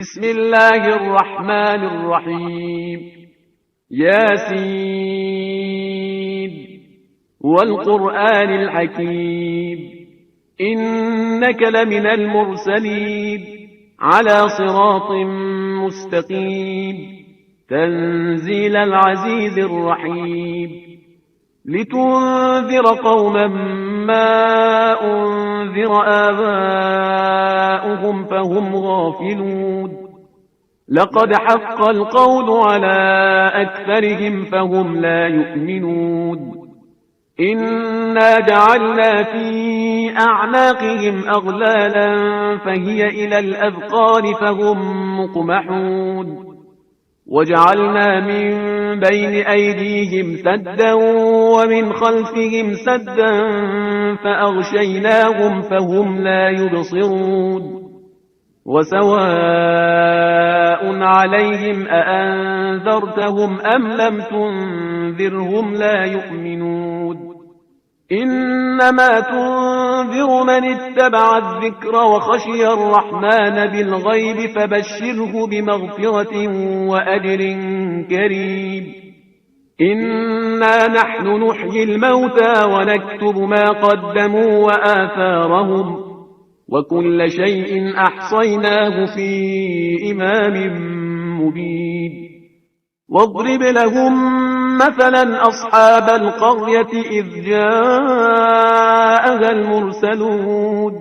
بسم الله الرحمن الرحيم. ياسين والقرآن الحكيم إنك لمن المرسلين على صراط مستقيم تنزيل العزيز الرحيم لتنذر قوما ما أنذر آباؤهم فهم غافلون لقد حق القول على أكثرهم فهم لا يؤمنون إنا جعلنا في أعناقهم أغلالا فهي إلى الأذقان فهم مقمحون وجعلنا من بين أيديهم سدا ومن خلفهم سدا فأغشيناهم فهم لا يبصرون وسواء عليهم أأنذرتهم أم لم تنذرهم لا يؤمنون إنما تنذر من اتبع الذكر وخشي الرحمن بالغيب فبشره بمغفرة وأجر كريم إنا نحن نحيي الموتى ونكتب ما قدموا وآثارهم وكل شيء أحصيناه في إمام مبين واضرب لهم مثلا أصحاب القرية إذ جاءها المرسلون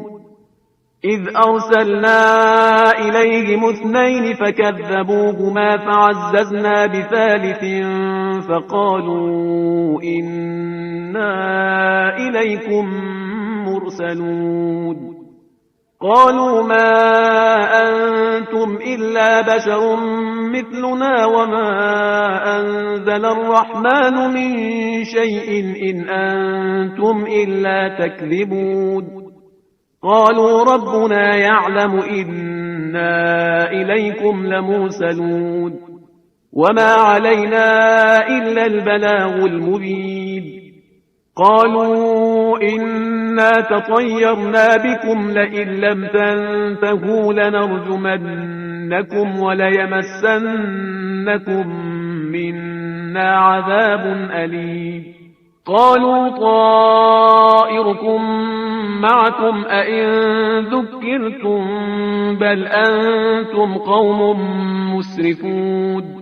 إذ أرسلنا إليهم اثنين فكذبوهما فعززنا بثالث فقالوا إنا إليكم مرسلون قالوا ما أنتم إلا بشر مثلنا وما أنزل الرحمن من شيء إن أنتم إلا تكذبون قالوا ربنا يعلم إنا إليكم لمرسلون وما علينا إلا البلاغ المبين قالوا إنا تطيرنا بكم لئن لم تنتهوا لنرجمنكم وليمسنكم منا عذاب أليم قالوا طائركم معكم أئن ذكرتم بل أنتم قوم مسرفون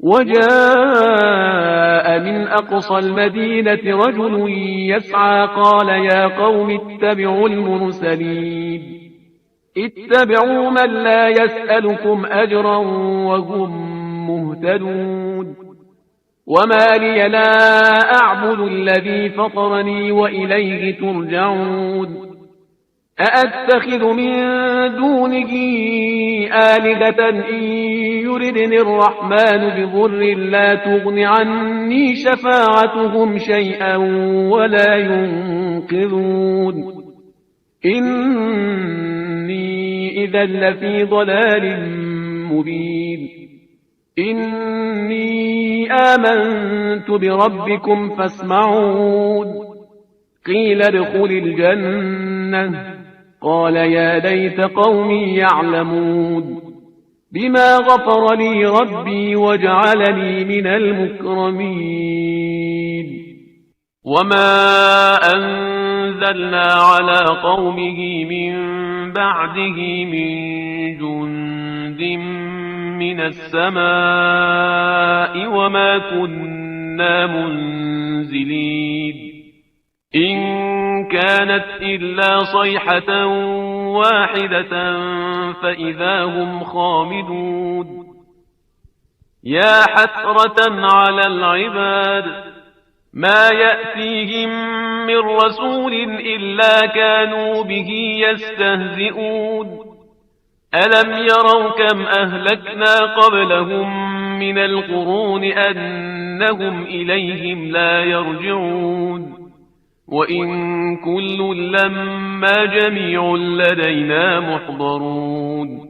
وجاء من أقصى المدينة رجل يسعى قال يا قوم اتبعوا المرسلين اتبعوا من لا يسألكم أجرا وهم مهتدون وما لي لا أعبد الذي فطرني وإليه ترجعون أأتخذ من دونه آلهة إن يردني الرحمن بضر لا تغن عني شفاعتهم شيئا ولا ينقذون إني إذا لفي ضلال مبين إني آمنت بربكم فاسمعون قيل ادخل الجنة قال يا ليت قومي يعلمون بما غفر لي ربي وجعلني من المكرمين وما أنزلنا على قومه من بعده من جند من السماء وما كنا منزلين إن كانت إلا صيحة واحدة فإذا هم خامدون يا حسرة على العباد ما يأتيهم من رسول إلا كانوا به يستهزئون ألم يروا كم أهلكنا قبلهم من القرون أنهم إليهم لا يرجعون وإن كل لما جميع لدينا محضرون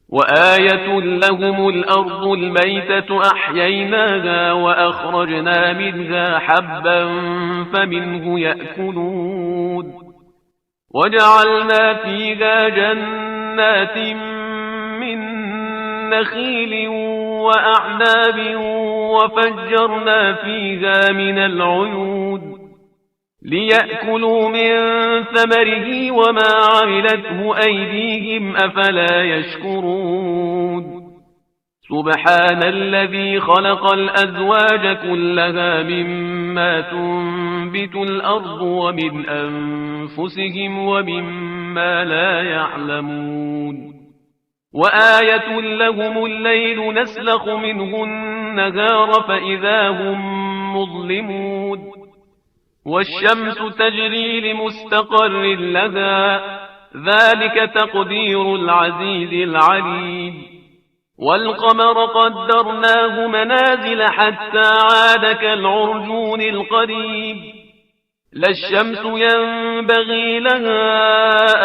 وآية لهم الأرض الميتة أحييناها وأخرجنا منها حبا فمنه يأكلون وجعلنا فيها جنات من نخيل وأعناب وفجرنا فيها من العيون ليأكلوا من ثمره وما عملته أيديهم أفلا يشكرون سبحان الذي خلق الأزواج كلها مما تنبت الأرض ومن أنفسهم ومما لا يعلمون وآية لهم الليل نسلخ منه النهار فإذا هم مظلمون والشمس تجري لمستقر لها ذلك تقدير العزيز العليم والقمر قدرناه منازل حتى عاد كالعرجون القديم لا الشمس ينبغي لها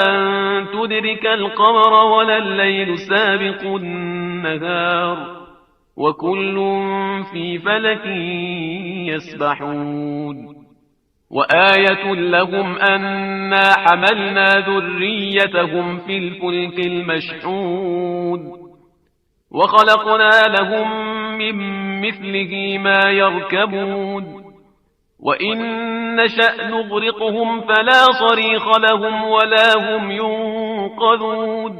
أن تدرك القمر ولا الليل سابق النهار وكل في فلك يسبحون وآية لهم أنا حملنا ذريتهم في الفلك المشحون وخلقنا لهم من مثله ما يركبون وإن نشأ نغرقهم فلا صريخ لهم ولا هم ينقذون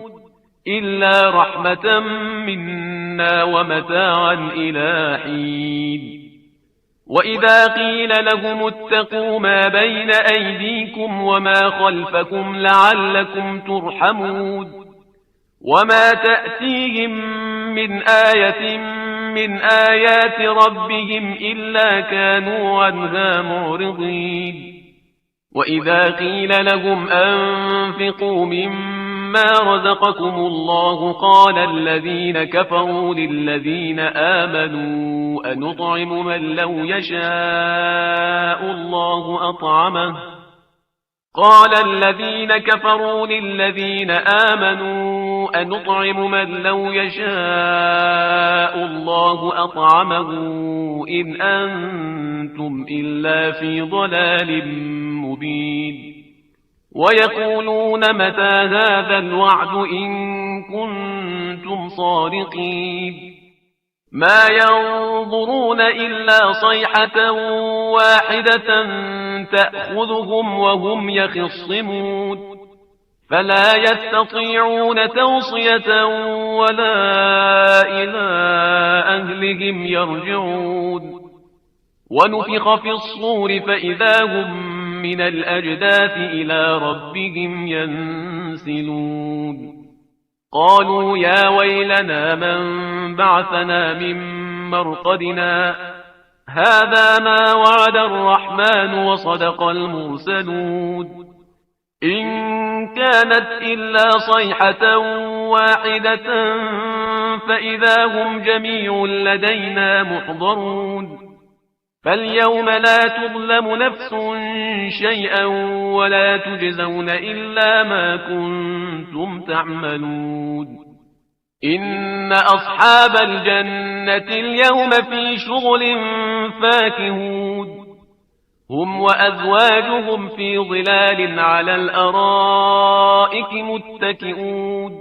إلا رحمة منا ومتاعا إلى حين وإذا قيل لهم اتقوا ما بين أيديكم وما خلفكم لعلكم ترحمون وما تأتيهم من آية من آيات ربهم إلا كانوا عنها معرضين وإذا قيل لهم أنفقوا مما رزقكم الله قال الذين كفروا للذين آمنوا أنطعم من لو يشاء الله أطعمه قال الذين كفروا للذين آمنوا أنطعم من لو يشاء الله أطعمه إن أنتم إلا في ضلال مبين ويقولون متى هذا الوعد إن كنتم صادقين ما ينظرون إلا صيحة واحدة تأخذهم وهم يخصمون فلا يستطيعون توصية ولا إلى أهلهم يرجعون ونفخ في الصور فإذا هم من الأجداث إلى ربهم ينسلون قالوا يا ويلنا من بعثنا من مرقدنا هذا ما وعد الرحمن وصدق المرسلون إن كانت إلا صيحة واحدة فإذا هم جميع لدينا محضرون فاليوم لا تظلم نفس شيئا ولا تجزون إلا ما كنتم تعملون إن أصحاب الجنة اليوم في شغل فاكهون هم وأزواجهم في ظلال على الأرائك متكئون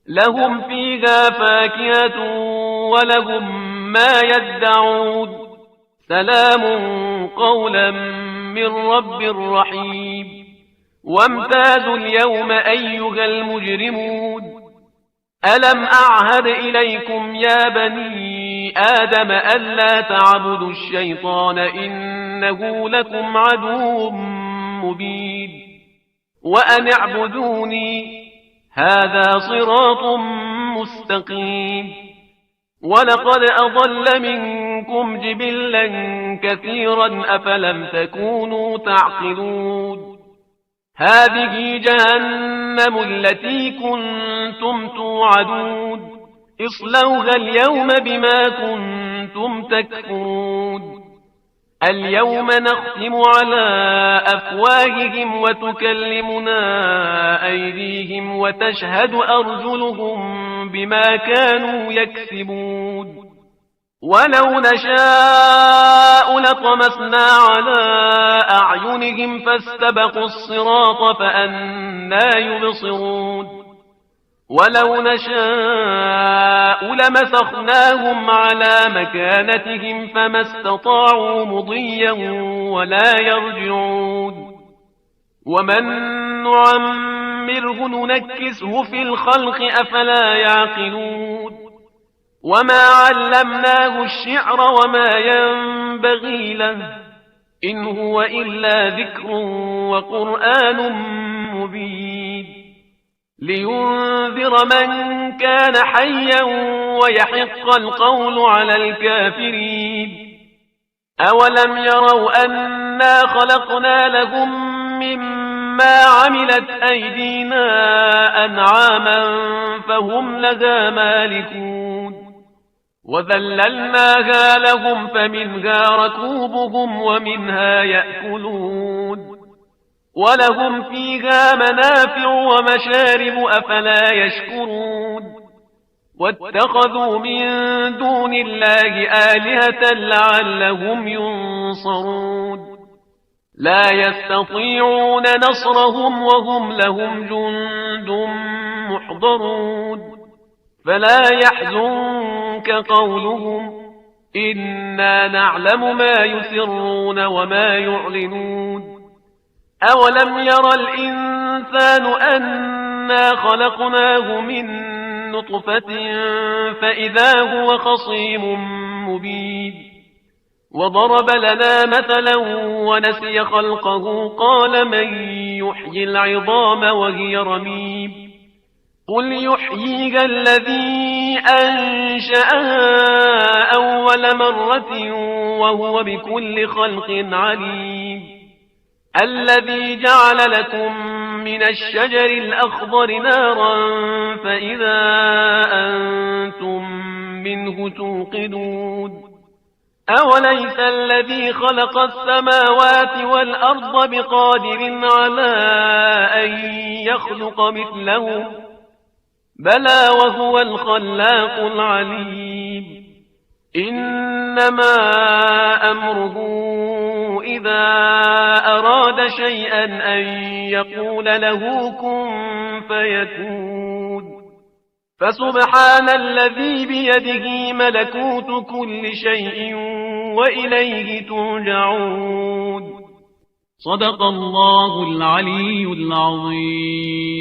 لهم فيها فاكهة ولهم ما يدعون سلام قولا من رب رحيم وامتازوا اليوم أيها المجرمون ألم أعهد إليكم يا بني آدم ألا تعبدوا الشيطان إنه لكم عدو مبين وأن اعبدوني هذا صراط مستقيم ولقد أضل منكم جبلا كثيرا أفلم تكونوا تعقلون هذه جهنم التي كنتم توعدون اصلوها اليوم بما كنتم تكفرون اليوم نختم على أفواههم وتكلمنا أيديهم وتشهد أرجلهم بما كانوا يكسبون ولو نشاء لطمسنا على أعينهم فاستبقوا الصراط فأنى يبصرون ولو نشاء لمسخناهم على مكانتهم فما استطاعوا مضيا ولا يرجعون ومن نعمره ننكسه في الخلق أفلا يعقلون وما علمناه الشعر وما ينبغي له إن هو إلا ذكر وقرآن مبين لينذر من كان حيا ويحق القول على الكافرين أولم يروا أنا خلقنا لهم مما عملت أيدينا أنعاما فهم لها مالكون وذللناها لهم فمنها ركوبهم ومنها يأكلون ولهم فيها منافع ومشارب أفلا يشكرون واتخذوا من دون الله آلهة لعلهم ينصرون لا يستطيعون نصرهم وهم لهم جند محضرون فلا يحزنك قولهم إنا نعلم ما يسرون وما يعلنون أولم ير الإنسان أنا خلقناه من نطفة فإذا هو خصيم مبين وضرب لنا مثلا ونسي خلقه قال من يحيي العظام وهي رميم قل يحييها الذي أنشأها أول مرة وهو بكل خلق عليم الذي جعل لكم من الشجر الأخضر نارا فإذا أنتم منه توقدون أوليس الذي خلق السماوات والأرض بقادر على أن يخلق مثلهم بلى وهو الخلاق العليم إنما أمره إذا أراد شيئا أن يقول له كن فيكون فسبحان الذي بيده ملكوت كل شيء وإليه ترجعون صدق الله العلي العظيم.